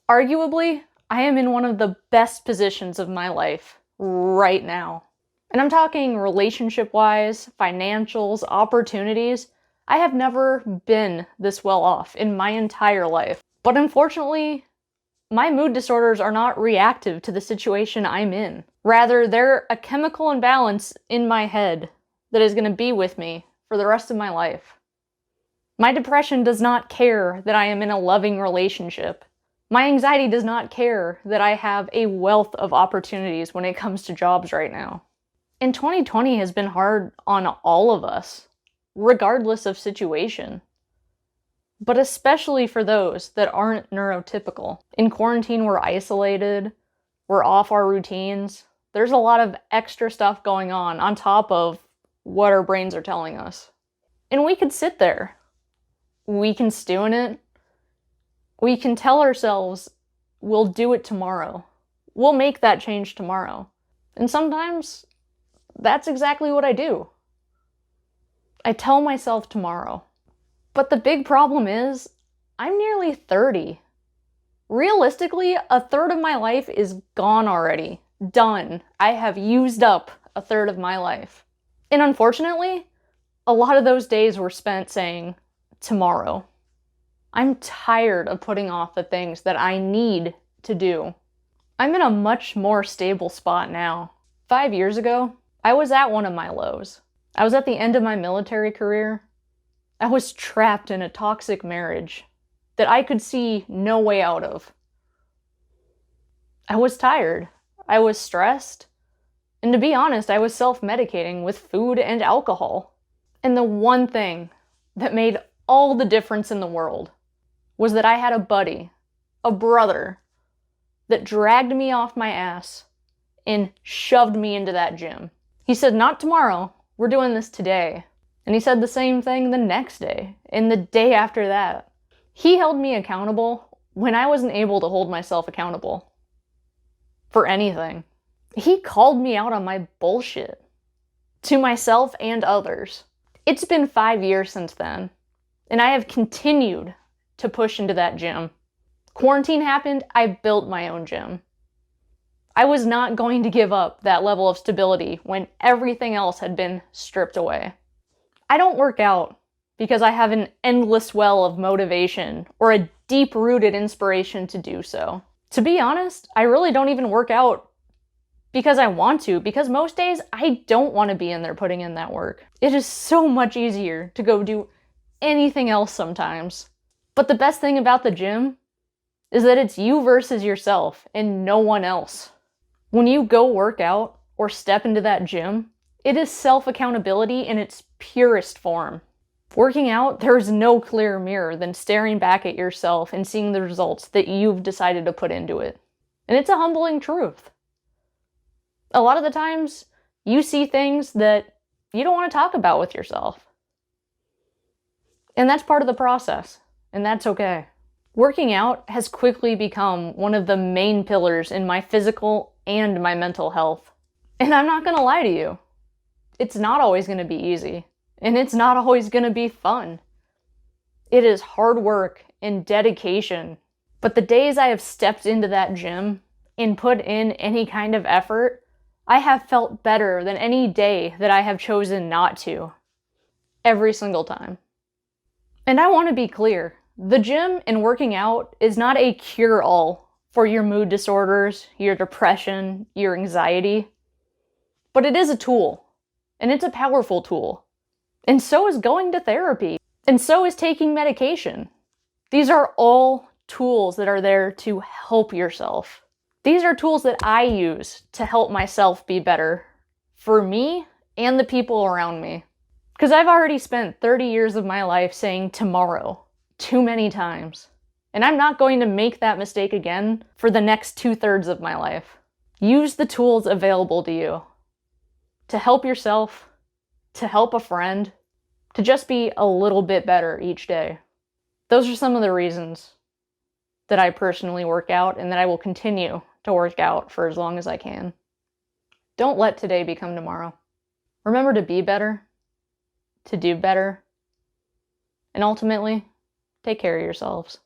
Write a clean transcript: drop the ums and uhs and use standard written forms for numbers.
Arguably, I am in one of the best positions of my life right now. And I'm talking relationship-wise, financials, opportunities. I have never been this well off in my entire life. But unfortunately, my mood disorders are not reactive to the situation I'm in. Rather, they're a chemical imbalance in my head that is going to be with me for the rest of my life. My depression does not care that I am in a loving relationship. My anxiety does not care that I have a wealth of opportunities when it comes to jobs right now. And 2020 has been hard on all of us, regardless of situation. But especially for those that aren't neurotypical. In quarantine, we're isolated, we're off our routines. There's a lot of extra stuff going on top of what our brains are telling us. And we could sit there. We can stew in it. We can tell ourselves, we'll do it tomorrow. We'll make that change tomorrow. And sometimes, that's exactly what I do. I tell myself tomorrow. But the big problem is, I'm nearly 30. Realistically, a third of my life is gone already. Done. I have used up a third of my life. And unfortunately, a lot of those days were spent saying, tomorrow. I'm tired of putting off the things that I need to do. I'm in a much more stable spot now. 5 years ago, I was at one of my lows. I was at the end of my military career. I was trapped in a toxic marriage that I could see no way out of. I was tired. I was stressed. And to be honest, I was self-medicating with food and alcohol. And the one thing that made all the difference in the world was that I had a buddy, a brother, that dragged me off my ass and shoved me into that gym. He said, not tomorrow, we're doing this today. And he said the same thing the next day, and the day after that. He held me accountable when I wasn't able to hold myself accountable for anything. He called me out on my bullshit, to myself and others. It's been 5 years since then, and I have continued to push into that gym. Quarantine happened, I built my own gym. I was not going to give up that level of stability when everything else had been stripped away. I don't work out because I have an endless well of motivation or a deep-rooted inspiration to do so. To be honest, I really don't even work out because I want to, because most days I don't want to be in there putting in that work. It is so much easier to go do anything else sometimes. But the best thing about the gym is that it's you versus yourself and no one else. When you go work out or step into that gym, it is self-accountability in its purest form. Working out, there's no clearer mirror than staring back at yourself and seeing the results that you've decided to put into it. And it's a humbling truth. A lot of the times, you see things that you don't want to talk about with yourself. And that's part of the process, and that's okay. Working out has quickly become one of the main pillars in my physical and my mental health. And I'm not gonna lie to you. It's not always gonna be easy, and it's not always gonna be fun. It is hard work and dedication. But the days I have stepped into that gym and put in any kind of effort, I have felt better than any day that I have chosen not to. Every single time. And I want to be clear, the gym and working out is not a cure-all for your mood disorders, your depression, your anxiety. But it is a tool, and it's a powerful tool. And so is going to therapy, and so is taking medication. These are all tools that are there to help yourself. These are tools that I use to help myself be better for me and the people around me. Because I've already spent 30 years of my life saying tomorrow too many times. And I'm not going to make that mistake again for the next 2/3 of my life. Use the tools available to you to help yourself, to help a friend, to just be a little bit better each day. Those are some of the reasons that I personally work out and that I will continue to work out for as long as I can. Don't let today become tomorrow. Remember to be better, to do better, and ultimately, take care of yourselves.